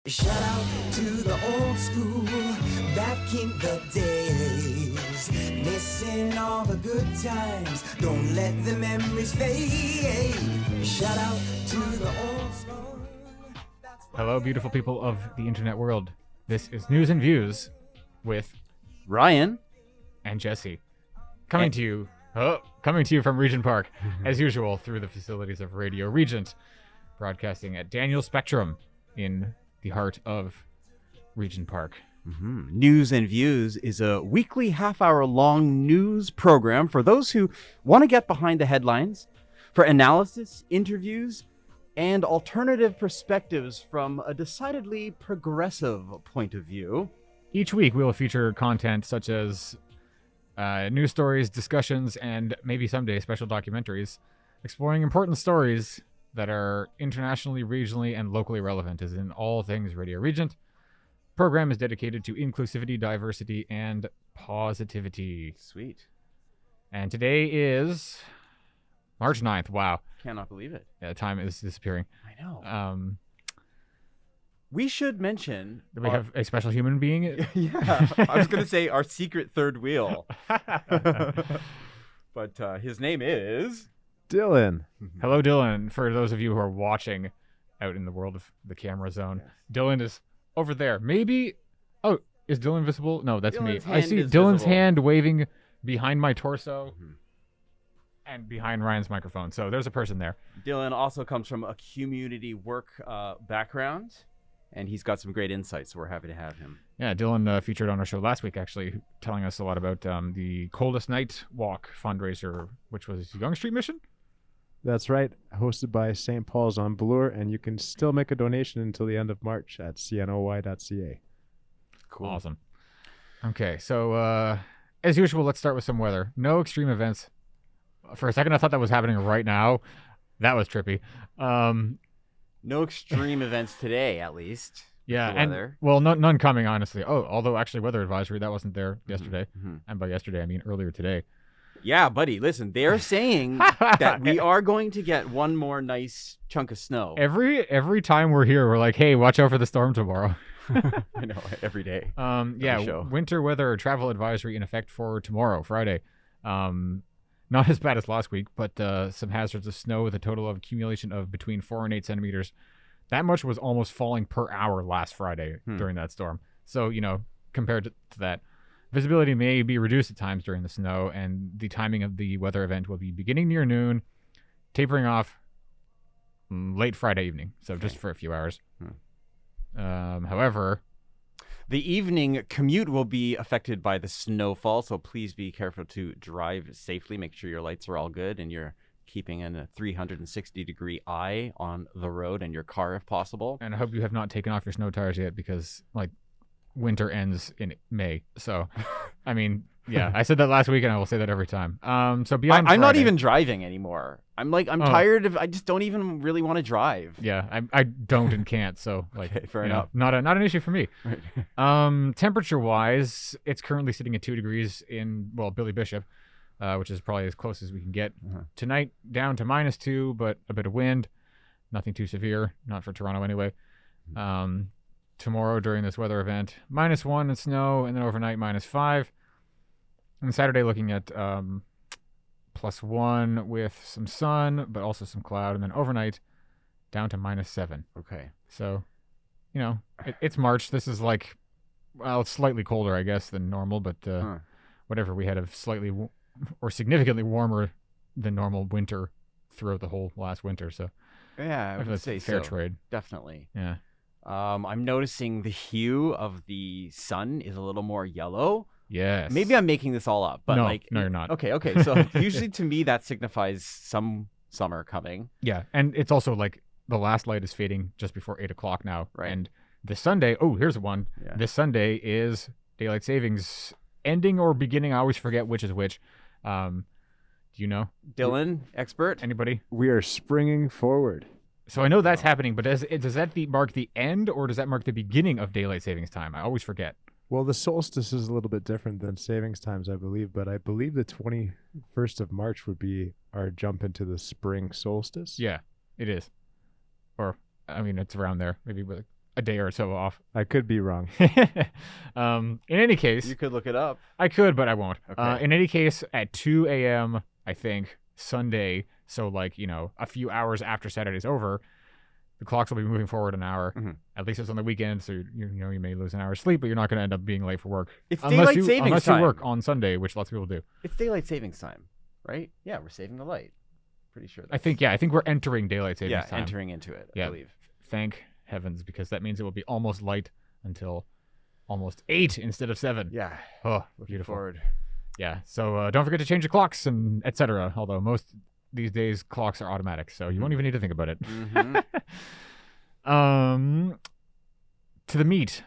Shout out to the old school, back in the days. Missing all the good times, don't let the memories fade. Shout out to the old school. Hello, beautiful people of the internet world. This is News and Views with Ryan and Jesse. Coming to you from Regent Park, as usual, through the facilities of Radio Regent, broadcasting at Daniel Spectrum in the heart of Regent Park. News and Views is a weekly half-hour-long news program for those who want to get behind the headlines, for analysis, interviews, and alternative perspectives from a decidedly progressive point of view. Each week, we will feature content such as news stories, discussions, and maybe someday special documentaries exploring important stories that are internationally, regionally, and locally relevant, as in all things Radio Regent. Program is dedicated to inclusivity, diversity, and positivity. Sweet. And today is March 9th. Wow. Cannot believe it. Yeah, time is disappearing. I know. We should mention... Do we have a special human being? Yeah. I was going to say our secret third wheel. But his name is... Dylan. Hello, Dylan. For those of you who are watching out in the world of the camera zone, yes. Dylan is over there. Maybe... Oh, is Dylan visible? No, that's Dylan's me. I see Dylan's hand waving behind my torso and behind Ryan's microphone. So there's a person there. Dylan also comes from a community work background, and he's got some great insights, so we're happy to have him. Yeah, Dylan featured on our show last week, actually, telling us a lot about the Coldest Night Walk fundraiser, which was Yonge Street Mission? That's right, hosted by St. Paul's on Bloor, and you can still make a donation until the end of March at cnoy.ca. Cool. Awesome. Okay, so as usual, let's start with some weather. No extreme events. For a second, I thought that was happening right now. That was trippy. No extreme events today, at least. Yeah, and well, none coming, honestly. Oh, although actually weather advisory, that wasn't there yesterday. And by yesterday, I mean earlier today. Yeah, buddy, listen, they're saying that we are going to get one more nice chunk of snow. Every time we're here, we're like, hey, watch out for the storm tomorrow. I know, every day. Yeah, winter weather travel advisory in effect for tomorrow, Friday. Not as bad as last week, but some hazards of snow with a total of accumulation of between 4 and 8 centimeters. That much was almost falling per hour last Friday during that storm. So, compared to that, visibility may be reduced at times during the snow, and the timing of the weather event will be beginning near noon, tapering off late Friday evening. So just for a few hours. However... The evening commute will be affected by the snowfall, so please be careful to drive safely. Make sure your lights are all good and you're keeping a 360-degree eye on the road and your car if possible. And I hope you have not taken off your snow tires yet, because winter ends in May. So, I mean, yeah, I said that last week and I will say that every time. So beyond I'm not even driving anymore. I'm tired of, I just don't even really want to drive. Yeah, I don't and can't. So okay, fair enough. Not an issue for me. Right. Temperature wise, it's currently sitting at 2 degrees in, Billy Bishop, which is probably as close as we can get. Tonight down to -2, but a bit of wind, nothing too severe, not for Toronto anyway. Tomorrow during this weather event, -1 and snow, and then overnight -5. And Saturday looking at +1 with some sun, but also some cloud, and then overnight down to -7. Okay. So, it's March. This is it's slightly colder, I guess, than normal, but whatever. We had a slightly or significantly warmer than normal winter throughout the whole last winter. So, yeah, I would say fair so. trade. Definitely. Yeah. I'm noticing the hue of the sun is a little more yellow. Yes. Maybe I'm making this all up, but no, you're not. Okay. So usually to me that signifies some summer coming. Yeah, and it's also the last light is fading just before 8 o'clock now. Right. And this Sunday, here's one. Yeah. This Sunday is daylight savings ending or beginning. I always forget which is which. Do you know? Dylan, expert? Anybody? We are springing forward. So I know that's happening, but does that mark the end, or does that mark the beginning of daylight savings time? I always forget. Well, the solstice is a little bit different than savings times, I believe, but I believe the 21st of March would be our jump into the spring solstice. Yeah, it is. Or, I mean, it's around there. Maybe a day or so off. I could be wrong. In any case, You could look it up. I could, but I won't. Okay. In any case, at 2 a.m., I think, Sunday, so like, a few hours after Saturday's over, the clocks will be moving forward an hour. Mhm. At least it's on the weekend, so you may lose an hour's sleep, but you're not going to end up being late for work. It's daylight savings unless time. you work on Sunday, which lots of people do. It's daylight savings time, right? Yeah, we're saving the light. Pretty sure. I think we're entering daylight savings time. Entering into it, I Yeah. believe. Thank heavens, because that means it will be almost light until almost 8 instead of 7. Yeah. Oh, Looking beautiful. forward. Yeah. So don't forget to change your clocks and etc. Although most these days clocks are automatic, so you won't even need to think about it. Mhm. To the meat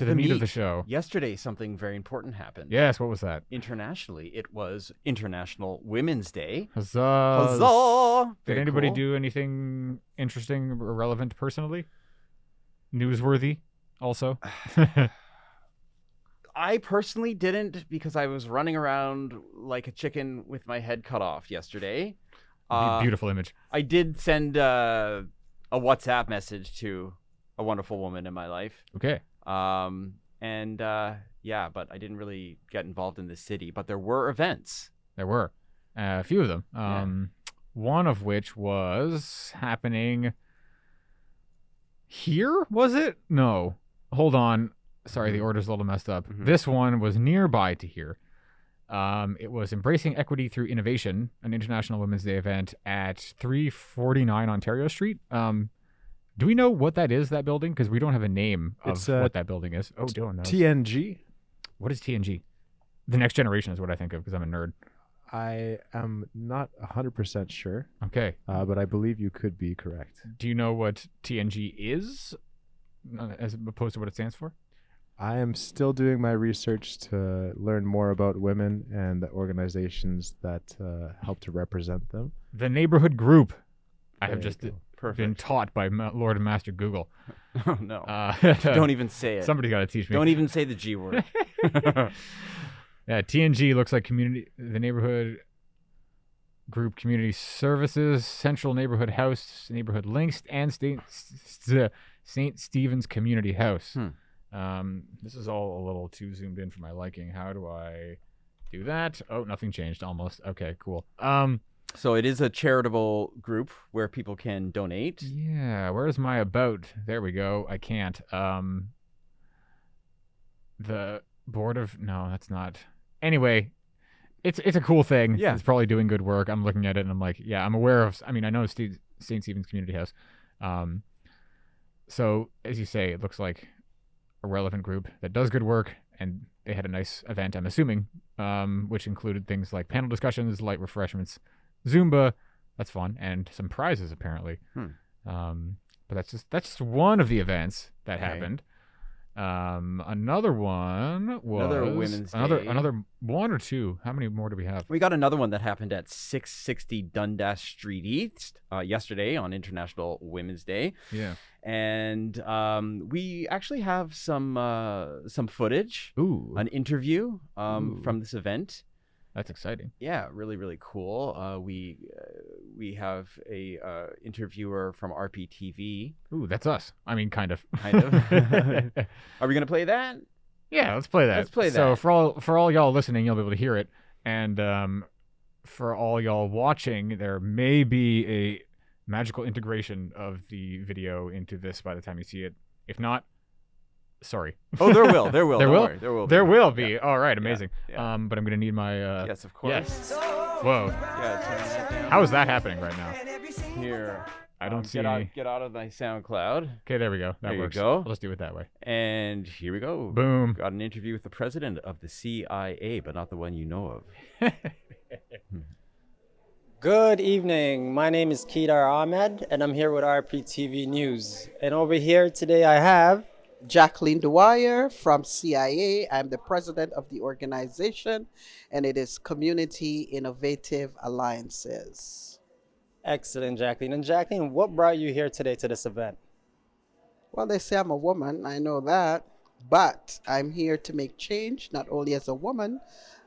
of the show. Yesterday, something very important happened. Yes. What was that? Internationally, it was International Women's Day. Huzzah! Huzzah! Did Very anybody cool. do anything interesting or relevant personally? Newsworthy, also. I personally didn't because I was running around like a chicken with my head cut off yesterday. Beautiful image. I did send a WhatsApp message to a wonderful woman in my life. Okay. Yeah, but I didn't really get involved in the city. But there were events. There were a few of them. One of which was happening here, was it? No. Hold on. Sorry, the order's a little messed up. Mhm. This one was nearby to here. It was Embracing Equity Through Innovation, an International Women's Day event at 349 Ontario Street. Do we know what that is, that building? Because we don't have a name of It's, what that building is. Oh, don't know. TNG. What is TNG? The Next Generation is what I think of because I'm a nerd. I am not 100% sure, Okay. but I believe you could be correct. Do you know what TNG is, as opposed to what it stands for? I am still doing my research to learn more about women and the organizations that help to represent them. The Neighborhood Group. I There have you just go. been taught by Lord and Master Google. Oh, no. Don't Don't even say it. Somebody got to teach me. Don't even say the G word. Yeah, TNG looks like the Neighborhood Group Community Services, Central Neighborhood House, Neighborhood Links, and St. Stephen's Community House. This is all a little too zoomed in for my liking. How do I do that? Oh, nothing changed almost. Okay, cool. So it is a charitable group where people can donate. Yeah, where's my about? There we go. I can't. The board of no, that's not. Anyway, it's a cool thing. Yeah. It's probably doing good work. I'm looking at it and I'm like, yeah, I'm aware of. I mean, I know St. Stephen's Community House. So as you say, it looks like a relevant group that does good work, and they had a nice event, I'm assuming, which included things like panel discussions, light refreshments, Zumba. That's fun, and some prizes apparently. But that's just one of the events that happened. Another one was Another Women's Day. Another one or two. How many more do we have? We got another one that happened at 660 Dundas Street East yesterday on International Women's Day. Yeah. And we actually have some footage, Ooh, an interview Ooh. from this event. that's exciting. Yeah, really, really cool. We have a interviewer from RPTV. Ooh, that's us. I mean, kind of. Kind of. Are we gonna play that? Yeah, let's play that. Let's play So that. for all y'all listening, you'll be able to hear it, and for all y'all watching, there may be a magical integration of the video into this by the time you see it. If not, sorry. Oh, there will. There Don't will? worry, there will. There will be. Yeah. All right, amazing. yeah. But I'm gonna need my. Yes, of course. Yes. Whoa. Yeah, turn that down. How is that happening right now? Here. I don't see. Get out of my SoundCloud. Okay, there we go. That There you works. go. Let's do it that way. And here we go. Boom. Got an interview with the president of the CIA, but not the one you know of. Good evening. My name is Kedar Ahmed, and I'm here with RPTV News. And over here today I have Jacqueline Dwyer from CIA. I'm the president of the organization, and it is Community Innovative Alliances. excellent Jacqueline. And Jacqueline, what brought you here today to this event? Well, they say I'm a woman, I know that, but I'm here to make change, not only as a woman,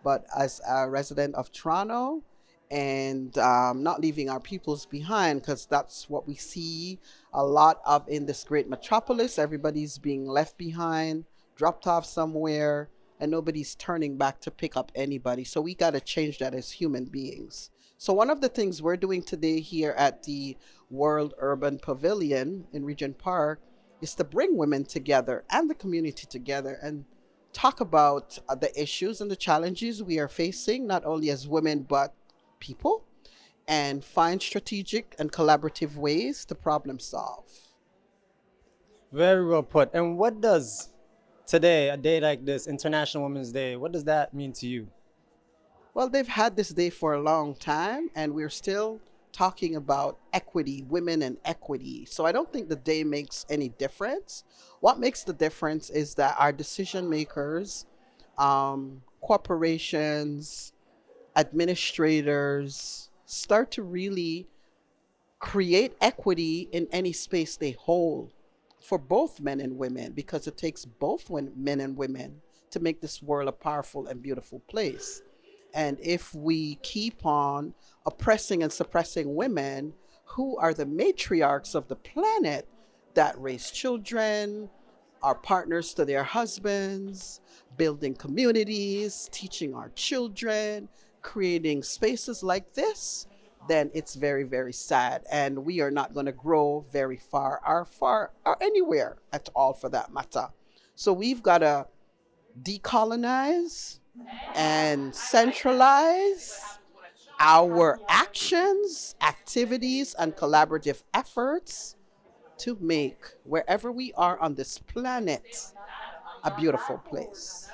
but as a resident of Toronto and not leaving our peoples behind, because that's what we see a lot of in this great metropolis. Everybody's being left behind, dropped off somewhere, and nobody's turning back to pick up anybody. So we got to change that as human beings. So one of the things we're doing today here at the World Urban Pavilion in Regent Park is to bring women together and the community together and talk about the issues and the challenges we are facing, not only as women, but people, and find strategic and collaborative ways to problem solve. Very well put. And what does today, a day like this, International Women's Day, what does that mean to you? Well, they've had this day for a long time, and we're still talking about equity, women and equity. So I don't think the day makes any difference. What makes the difference is that our decision makers, corporations, administrators start to really create equity in any space they hold for both men and women, because it takes both men and women to make this world a powerful and beautiful place. And if we keep on oppressing and suppressing women, who are the matriarchs of the planet that raise children, are partners to their husbands, building communities, teaching our children, creating spaces like this, then it's very, very sad. And we are not going to grow very far or anywhere at all for that matter. So we've got to decolonize and centralize our actions, activities, and collaborative efforts to make wherever we are on this planet a beautiful place.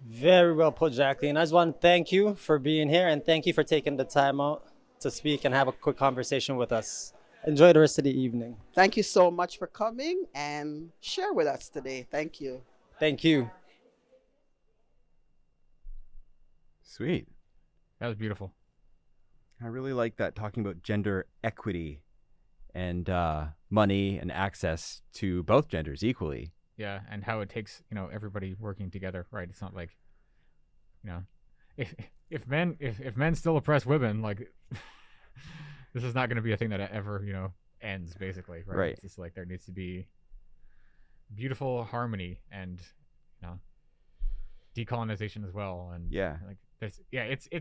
Very well put, Jacqueline. I just want to thank you for being here, and thank you for taking the time out to speak and have a quick conversation with us. Enjoy the rest of the evening. Thank you so much for coming and share with us today. Thank you. Thank you. Sweet. That was beautiful. I really like that, talking about gender equity and money and access to both genders equally. Yeah, and how it takes, everybody working together, right? It's not like, if men still oppress women, like this is not going to be a thing that ever, ends, basically, right? Right. It's just like there needs to be beautiful harmony and, decolonization as well, and like it's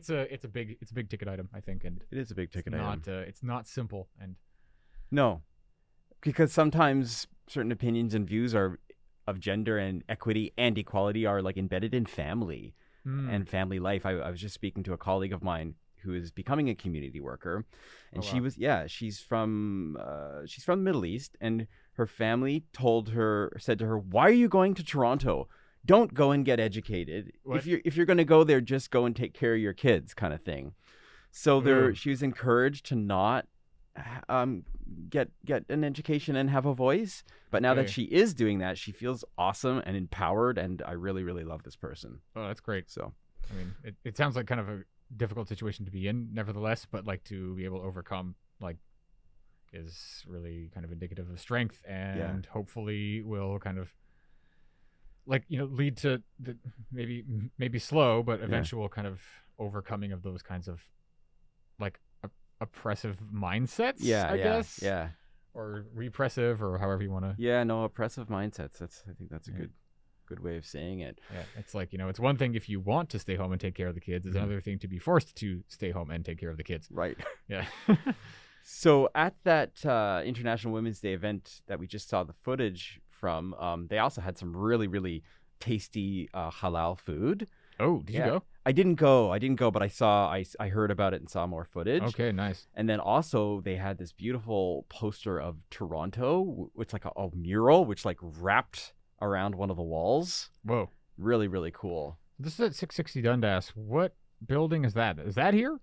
a big ticket item, I think, and it is a big ticket item. It's not simple, and no, because sometimes certain opinions and views of gender and equity and equality are like embedded in family and family life. I was just speaking to a colleague of mine who is becoming a community worker, and she's from the Middle East, and her family said to her, "Why are you going to Toronto? Don't go and get educated. What? If you're going to go there, just go and take care of your kids," kind of thing. So she was encouraged to not get an education and have a voice. But now that she is doing that, she feels awesome and empowered, and I really, really love this person. Oh, that's great. So, I mean, it sounds like kind of a difficult situation to be in, nevertheless, but like to be able to overcome, like, is really kind of indicative of strength, and hopefully will kind of, like, lead to the maybe slow but eventual kind of overcoming of those kinds of like oppressive mindsets. I guess. Yeah. Or repressive, or however you want to. Yeah, no, oppressive mindsets. I think that's a good way of saying it. Yeah, it's like, it's one thing if you want to stay home and take care of the kids. It's another thing to be forced to stay home and take care of the kids. Right. Yeah. So at that International Women's Day event that we just saw the footage from, they also had some really, really tasty halal food. Oh, did you go? I didn't go, but I heard about it and saw more footage. Okay, nice. And then also they had this beautiful poster of Toronto, which like a mural, which like wrapped around one of the walls. Whoa. Really, really cool. This is at 660 Dundas. What building is that? Is that here?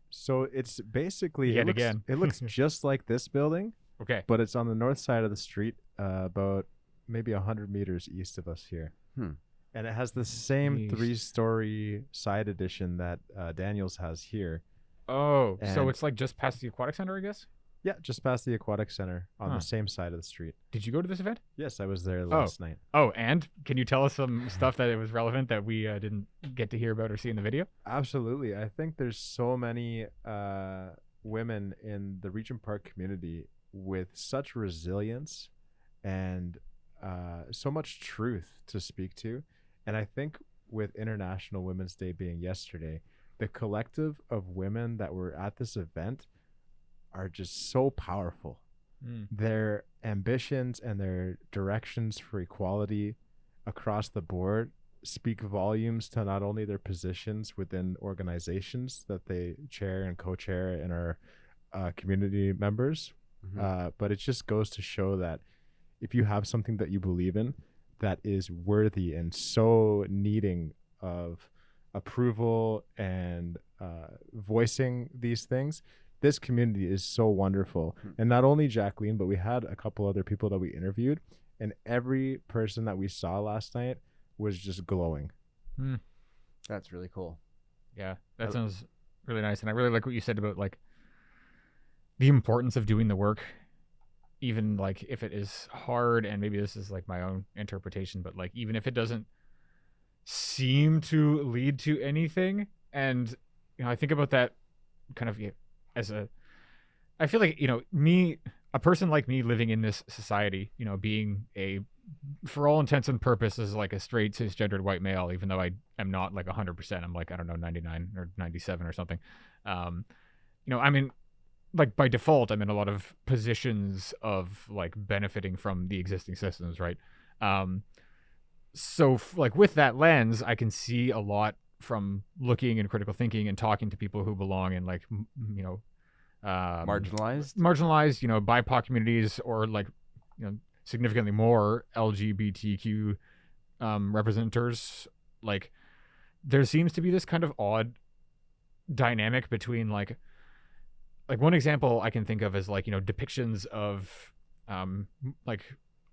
So it's basically, Again. It looks just like this building. Okay. But it's on the north side of the street, about maybe 100 meters east of us here. And it has the same 3-story side addition that Daniels has here. Oh, so And- it's like just past the aquatic center, I guess? Yeah, just past the aquatic center on Huh. the same side of the street. Did you go to this event? Yes, I was there last night. Oh, and can you tell us some stuff that it was relevant that we didn't get to hear about or see in the video? Absolutely. I think there's so many women in the Regent Park community with such resilience and so much truth to speak to. And I think with International Women's Day being yesterday, the collective of women that were at this event are just so powerful. Their ambitions and their directions for equality across the board speak volumes to not only their positions within organizations that they chair and co-chair and are community members, but it just goes to show that if you have something that you believe in that is worthy and so needing of approval and voicing these things, this community is so wonderful. And not only Jacqueline, but we had a couple other people that we interviewed, and every person that we saw last night was just glowing. That's really cool. Yeah, that sounds really nice. And I really like what you said about like the importance of doing the work, even like if it is hard, and maybe this is like my own interpretation, but like even if it doesn't seem to lead to anything. And I think about that kind of as I feel like, a person like me living in this society, being for all intents and purposes, like a straight cisgendered white male, even though I am not like 100%, I'm like, I don't know, 99 or 97 or something. I'm in, like by default, I'm in a lot of positions of like benefiting from the existing systems. Right. So like with that lens, I can see a lot from looking and critical thinking and talking to people who belong in like, Marginalized, BIPOC communities, or like, significantly more LGBTQ representatives. Like there seems to be this kind of odd dynamic between like one example I can think of is like, depictions of like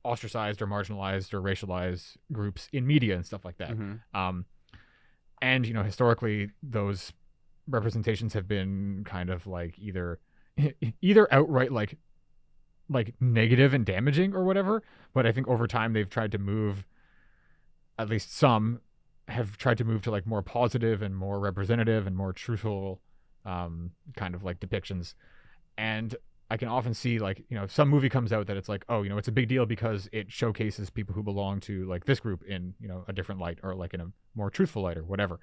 ostracized or marginalized or racialized groups in media and stuff like that. And historically those representations have been kind of like either outright like negative and damaging or whatever, but I think over time they've tried to move, at least some have tried to move to like more positive and more representative and more truthful kind of like depictions. And I can often see like, some movie comes out that it's like, oh, it's a big deal because it showcases people who belong to like this group in, a different light, or like in a more truthful light or whatever.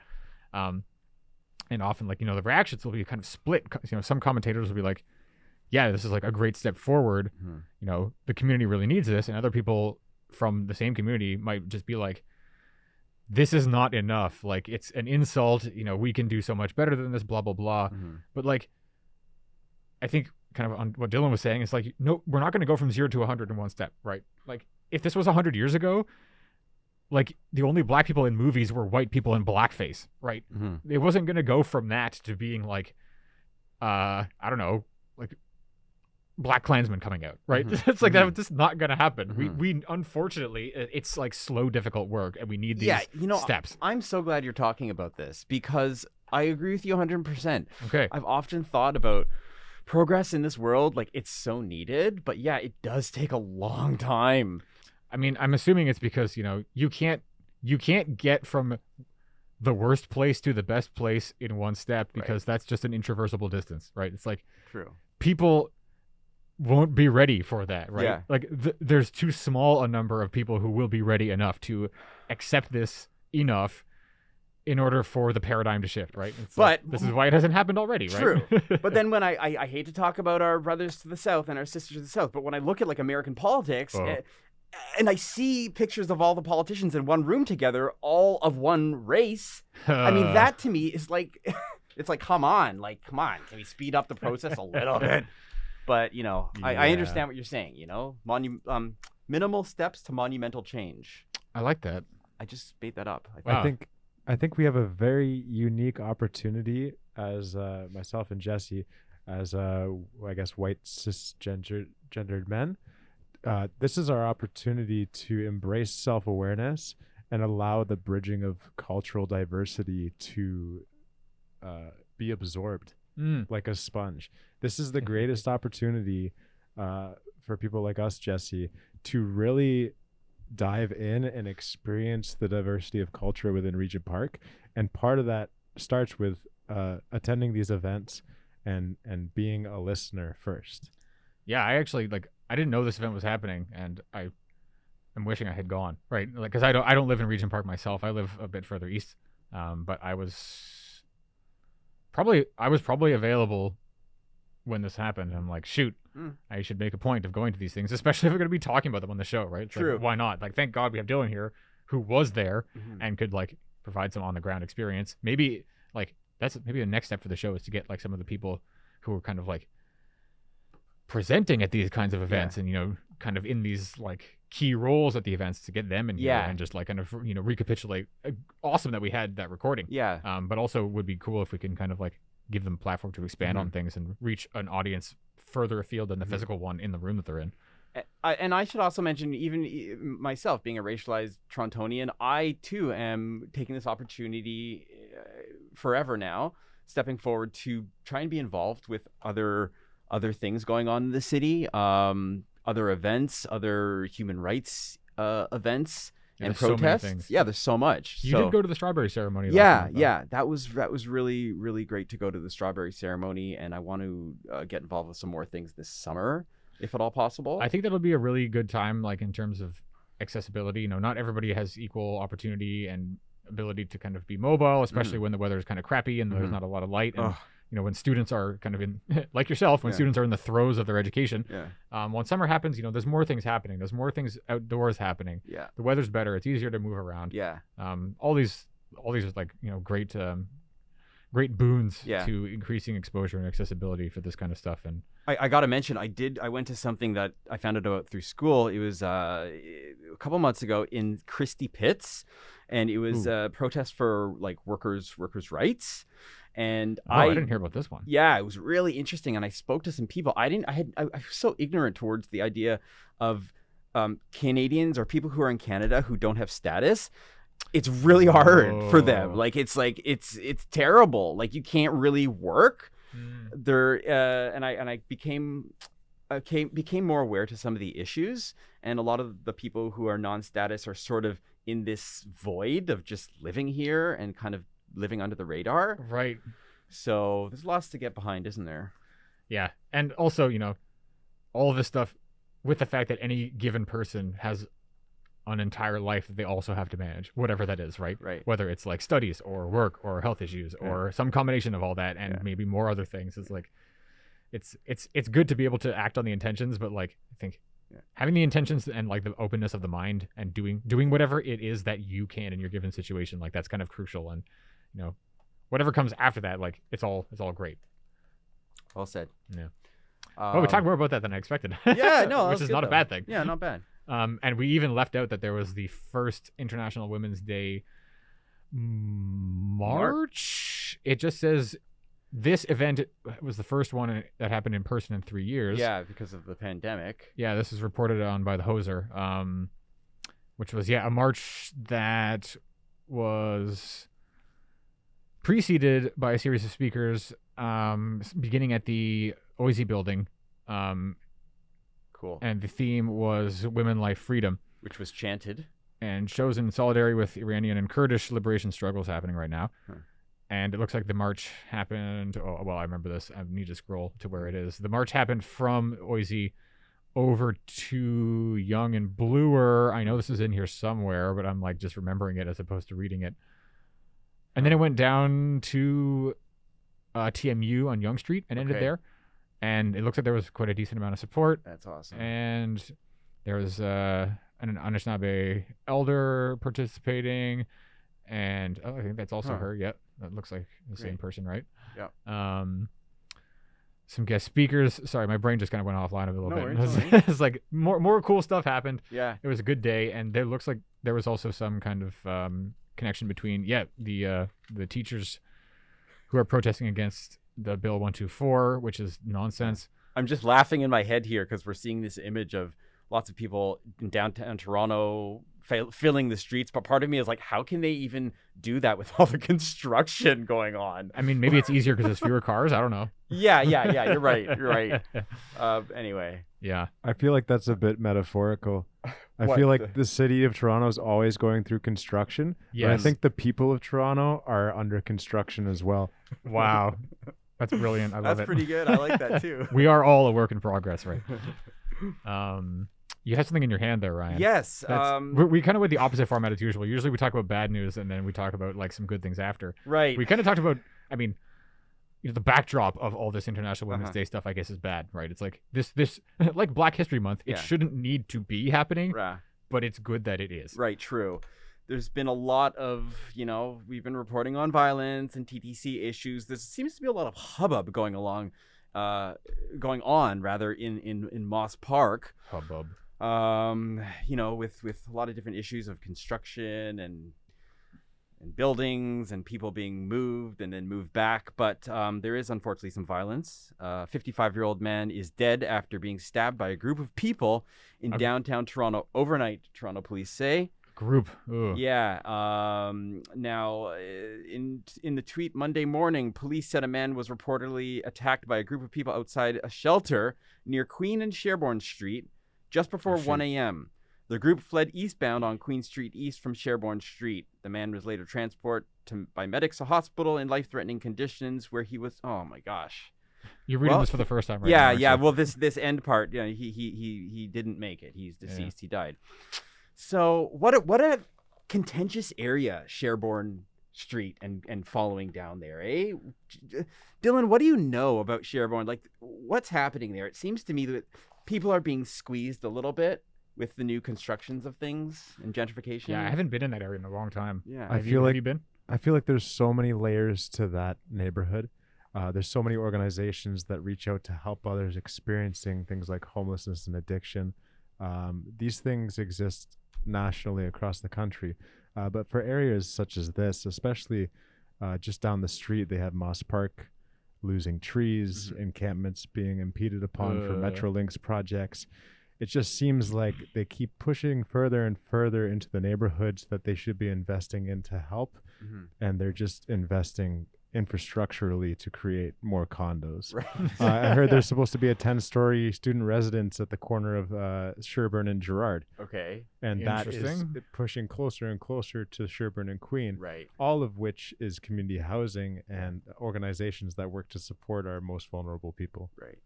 And often like, the reactions will be kind of split. Some commentators will be like, yeah, this is like a great step forward. The community really needs this. And other people from the same community might just be like, this is not enough. Like it's an insult. We can do so much better than this, blah, blah, blah. But like, I think kind of on what Dylan was saying, it's like, no, we're not going to go from 0 to 100 in one step, right? Like if this was 100 years ago, like the only black people in movies were white people in blackface, right? It wasn't going to go from that to being like, I don't know, like Black Klansman coming out, right? It's like that's just not going to happen. We unfortunately, it's like slow, difficult work, and we need these steps. I'm so glad you're talking about this because I agree with you 100%. Okay. I've often thought about progress in this world, like it's so needed, but yeah, it does take a long time. I mean, I'm assuming it's because, you can't get from the worst place to the best place in one step, because that's just an intraversable distance, right? It's like True. People won't be ready for that, right? Yeah. Like there's too small a number of people who will be ready enough to accept this enough in order for the paradigm to shift, right? It's but like, this is why it hasn't happened already, true. right? But then when I hate to talk about our brothers to the south and our sisters to the south, but when I look at like American politics, and I see pictures of all the politicians in one room together, all of one race, I mean, that to me is like, it's like, come on, can we speed up the process a little bit? But, I understand what you're saying, minimal steps to monumental change. I like that. I just made that up. Wow. I think we have a very unique opportunity as myself and Jesse, as I guess white cisgendered men. This is our opportunity to embrace self-awareness and allow the bridging of cultural diversity to be absorbed like a sponge. This is the greatest opportunity for people like us, Jesse, to really dive in and experience the diversity of culture within Regent Park. And part of that starts with attending these events and being a listener first. Yeah, I actually I didn't know this event was happening, and I'm wishing I had gone, right? Like, because I don't live in Regent Park myself. I live a bit further east. But I was probably available when this happened. I'm like, shoot, I should make a point of going to these things, especially if we're going to be talking about them on the show, right? It's True. Like, why not? Like, thank God we have Dylan here, who was there and could provide some on the ground experience. Maybe that's maybe the next step for the show is to get some of the people who are kind of presenting at these kinds of events and kind of in these key roles at the events, to get them in here and just kind of recapitulate. Awesome that we had that recording. Yeah. But also would be cool if we can kind of give them a platform to expand on things and reach an audience further afield than the physical one in the room that they're in. And I should also mention, even myself being a racialized Torontonian, I too am taking this opportunity forever now, stepping forward to try and be involved with other things going on in the city, other events, other human rights events and so many protests. things. Yeah, there's so much. You did go to the strawberry ceremony. Yeah, last month, yeah, that was really, really great to go to the strawberry ceremony, and I want to get involved with some more things this summer, if at all possible. I think that'll be a really good time, in terms of accessibility. Not everybody has equal opportunity and ability to kind of be mobile, especially when the weather is kind of crappy and there's not a lot of light. And when students are kind of in, like yourself, when students are in the throes of their education. When summer happens, there's more things happening. There's more things outdoors happening. Yeah. The weather's better. It's easier to move around. Yeah. All these great great boons Yeah. to increasing exposure and accessibility for this kind of stuff. And I got to mention, I went to something that I found out about through school. It was a couple months ago in Christie Pitts, and it was a protest for workers' rights. And I didn't hear about this one. Yeah, it was really interesting, and I spoke to some people. I was so ignorant towards the idea of Canadians or people who are in Canada who don't have status. It's really hard for them. It's terrible. You can't really work. And I became more aware to some of the issues, and a lot of the people who are non-status are sort of in this void of just living here and kind of living under the radar. Right. So there's lots to get behind, isn't there? Yeah. And also, all of this stuff with the fact that any given person has an entire life that they also have to manage, whatever that is, right? Right. Whether it's studies or work or health issues or some combination of all that and maybe more other things. It's it's good to be able to act on the intentions, but I think having the intentions and the openness of the mind and doing whatever it is that you can in your given situation, that's kind of crucial. And whatever comes after that, it's all great. Well said. Yeah. Well, we talked more about that than I expected. Yeah, no, which is not a bad thing. Yeah, not bad. And we even left out that there was the first International Women's Day March. It just says this event was the first one that happened in person in 3 years. Yeah, because of the pandemic. Yeah, this is reported on by the Hoser, which was a march that was preceded by a series of speakers beginning at the Oisey building. Cool. And the theme was Women, Life, Freedom. Which was chanted. And shows in solidarity with Iranian and Kurdish liberation struggles happening right now. And it looks like the march happened... Oh, well, I remember this. I need to scroll to where it is. The march happened from Oisey over to Yonge and Bloor. I know this is in here somewhere, but I'm just remembering it as opposed to reading it. And then it went down to TMU on Yonge Street and ended there. And it looks like there was quite a decent amount of support. That's awesome. And there was an Anishinaabe elder participating. And I think that's also her. Yep. That looks like the same person, right? Yeah. Some guest speakers. Sorry, my brain just kind of went offline a little bit. Worries. It's more cool stuff happened. Yeah. It was a good day. And there looks like there was also some kind of connection between, the teachers who are protesting against the Bill 124, which is nonsense. I'm just laughing in my head here because we're seeing this image of lots of people in downtown Toronto filling the streets, but part of me is like, how can they even do that with all the construction going on? I mean, maybe it's easier because there's fewer cars. I don't know. Yeah. You're right. Anyway. Yeah. I feel like that's a bit metaphorical. I What feel the- like the city of Toronto is always going through construction. But I Yes. think the people of Toronto are under construction as well. Wow. That's brilliant. I love That's it. pretty good. I like that too. We are all a work in progress, right? You had something in your hand there, Ryan. Yes. We kind of went the opposite format as usual. Usually we talk about bad news and then we talk about like some good things after. Right. We kind of talked about, I mean, the backdrop of all this International Women's Day stuff, I guess, is bad, right? It's like this like Black History Month. It Yeah. shouldn't need to be happening, Right. but it's good that it is. Right, true. There's been a lot of, we've been reporting on violence and TTC issues. There seems to be a lot of hubbub going on in Moss Park. Hubbub. With a lot of different issues of construction and buildings and people being moved and then moved back. But there is unfortunately some violence. A 55-year-old man is dead after being stabbed by a group of people in downtown Toronto overnight, Toronto police say. Group. Ugh. Yeah. Now, in the tweet Monday morning, police said a man was reportedly attacked by a group of people outside a shelter near Queen and Sherbourne Street just before 1 a.m. The group fled eastbound on Queen Street East from Sherbourne Street. The man was later transported by medics to hospital in life-threatening conditions where he was. Oh my gosh. You're reading Well, this for the first time, right? Yeah, now, aren't yeah. you? Well, this end part, he didn't make it. He's deceased. He died. So what a contentious area, Sherbourne Street and following down there, eh? Dylan, what do you know about Sherbourne? Like, what's happening there? It seems to me that people are being squeezed a little bit with the new constructions of things and gentrification. Yeah, I haven't been in that area in a long time. Yeah. I Have feel have you been? I feel like there's so many layers to that neighborhood. There's so many organizations that reach out to help others experiencing things like homelessness and addiction. These things exist nationally across the country. But for areas such as this, especially just down the street, they have Moss Park losing trees, encampments being impeded upon for Metrolinx projects. It just seems like they keep pushing further and further into the neighborhoods that they should be investing in to help. And they're just investing infrastructurally to create more condos. Right. I heard there's supposed to be a 10-story student residence at the corner of Sherbourne and Gerrard. Okay. And that is Interesting. pushing closer and closer to Sherbourne and Queen. Right. All of which is community housing and organizations that work to support our most vulnerable people. Right.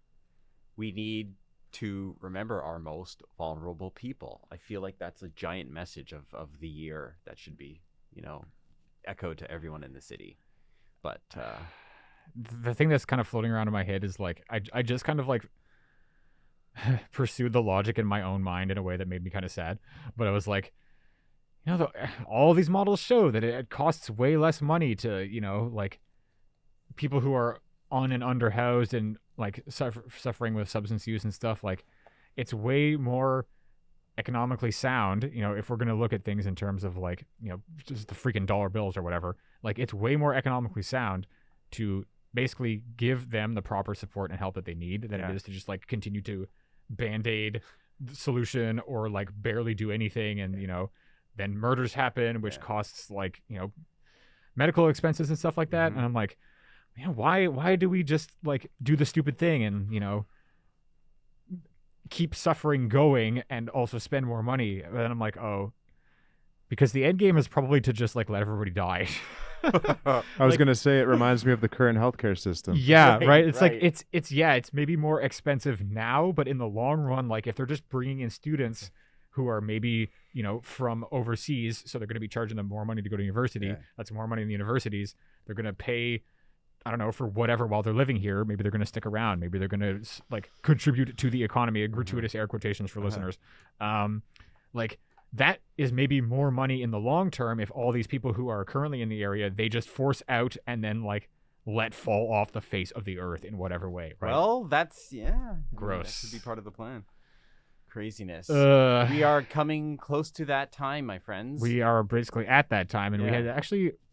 We need to remember our most vulnerable people. I feel like that's a giant message of the year that should be, echoed to everyone in the city. But The thing that's kind of floating around in my head is like I just kind of like pursued the logic in my own mind in a way that made me kind of sad. But I was like, all these models show that it costs way less money to, like people who are on and underhoused and like suffering with substance use and stuff. Like it's way more economically sound, if we're going to look at things in terms of like, just the freaking dollar bills or whatever, like it's way more economically sound to basically give them the proper support and help that they need than it is to just like continue to band-aid the solution or like barely do anything. And, then murders happen, which costs like, medical expenses and stuff like that. And I'm like, why do we just like do the stupid thing and, keep suffering going and also spend more money? And then I'm like, because the end game is probably to just like let everybody die. I was going to say, it reminds me of the current healthcare system. Yeah, right. It's right. like it's maybe more expensive now, but in the long run, like if they're just bringing in students who are maybe, from overseas, so they're going to be charging them more money to go to university. That's more money in the universities. They're going to pay, I don't know, for whatever while they're living here. Maybe they're going to stick around. Maybe they're going to like contribute to the economy, gratuitous air quotations for listeners. Like that is maybe more money in the long term if all these people who are currently in the area, they just force out and then like let fall off the face of the earth in whatever way, right? Well, that's Gross. That could be part of the plan. Craziness. Uh, We are coming close to that time, my friends. we are basically at that time, and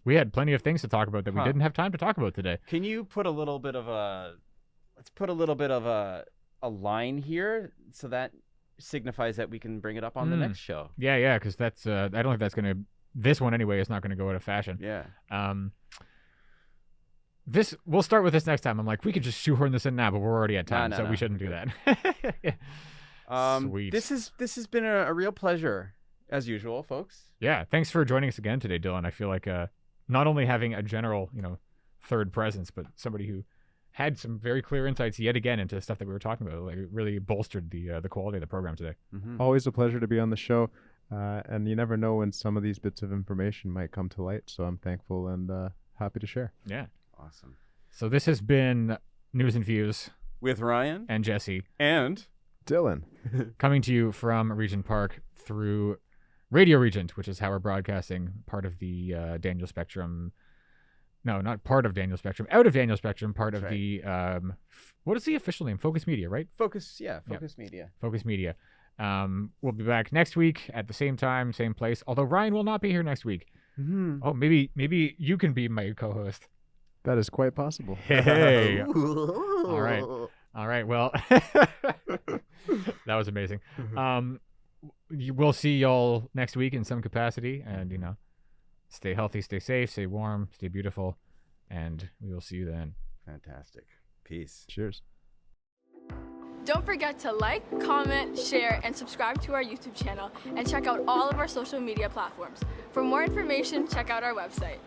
we had plenty of things to talk about that we didn't have time to talk about today. Can you put a little bit of a line here so that signifies that we can bring it up on the next show. Yeah, because that's I don't think that's gonna. This one anyway is not gonna go out of fashion. Yeah. We'll start with this next time. I'm like, we could just shoehorn this in now, but we're already at time, No, so no. we shouldn't do that. Sweet. This has been a real pleasure as usual, folks. Yeah, thanks for joining us again today, Dylan. I feel like not only having a general, third presence, but somebody who had some very clear insights yet again into stuff that we were talking about. Like, it really bolstered the quality of the program today. Mm-hmm. Always a pleasure to be on the show. And you never know when some of these bits of information might come to light. So I'm thankful and happy to share. Yeah. Awesome. So this has been News and Views With Ryan and Jesse, and Dylan. coming to you from Regent Park through Radio Regent, which is how we're broadcasting, part of the Daniel Spectrum. No, not part of Daniel Spectrum. Out of Daniel Spectrum, part That's of the what is the official name? Focus Media, right? Focus Media. Focus Media. We'll be back next week at the same time, same place. Although Ryan will not be here next week. Mm-hmm. Oh, maybe you can be my co-host. That is quite possible. Hey. All right. Well, that was amazing. We'll see y'all next week in some capacity, and stay healthy, stay safe, stay warm, stay beautiful, and we will see you then. Fantastic. Peace. Cheers. Don't forget to like, comment, share, and subscribe to our YouTube channel, and check out all of our social media platforms. For more information, check out our website.